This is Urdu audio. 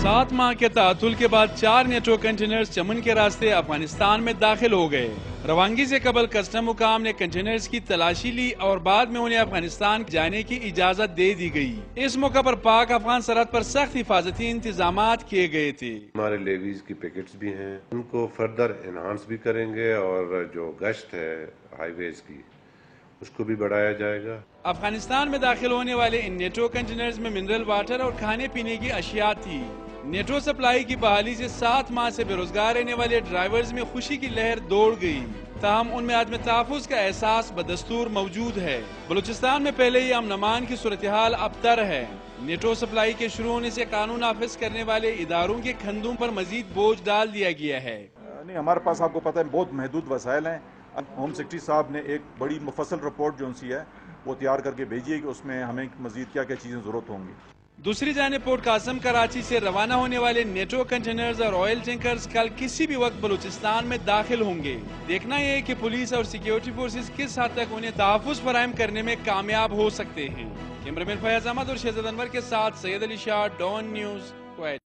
7 ماہ کے تعطل کے بعد 4 نیٹو کنٹینرز چمن کے راستے افغانستان میں داخل ہو گئے۔ روانگی سے قبل کسٹم حکام نے کنٹینرز کی تلاشی لی اور بعد میں انہیں افغانستان جانے کی اجازت دے دی گئی۔ اس موقع پر پاک افغان سرحد پر سخت حفاظتی انتظامات کیے گئے تھے۔ ہمارے لیویز کی پیکٹس بھی ہیں، ان کو فردر انہانس بھی کریں گے اور جو گشت ہے ہائی ویز کی اس کو بھی بڑھایا جائے گا۔ افغانستان میں داخل ہونے والے ان نیٹو کنٹینرز میں منرل واٹر اور کھانے پینے کی اشیاء تھی۔ نیٹو سپلائی کی بحالی سے 7 ماہ سے بے روزگار رہنے والے ڈرائیورز میں خوشی کی لہر دوڑ گئی، تاہم ان میں عدم تحفظ کا احساس بدستور موجود ہے۔ بلوچستان میں پہلے ہی امن امان کی صورتحال ابتر ہے۔ نیٹو سپلائی کے شروع ہونے سے قانون نافذ کرنے والے اداروں کے کندھوں پر مزید بوجھ ڈال دیا گیا ہے۔ نہیں، ہمارے پاس آپ کو پتہ ہے بہت محدود وسائل ہیں۔ ہوم سیکرٹری صاحب نے ایک بڑی مفصل رپورٹ جو سی ہے وہ تیار کر کے بھیجی ہے کہ اس میں ہمیں مزید کیا کیا چیزیں ضرورت ہوں گی۔ دوسری جانب پورٹ قاسم کراچی سے روانہ ہونے والے نیٹو کنٹینرز اور آئل ٹینکرز کل کسی بھی وقت بلوچستان میں داخل ہوں گے۔ دیکھنا یہ ہے کہ پولیس اور سیکیورٹی فورسز کس حد تک انہیں تحفظ فراہم کرنے میں کامیاب ہو سکتے ہیں۔ کیمرہ مین فیاض احمد اور شہزاد انور کے ساتھ سید علی شاہ، ڈان نیوز۔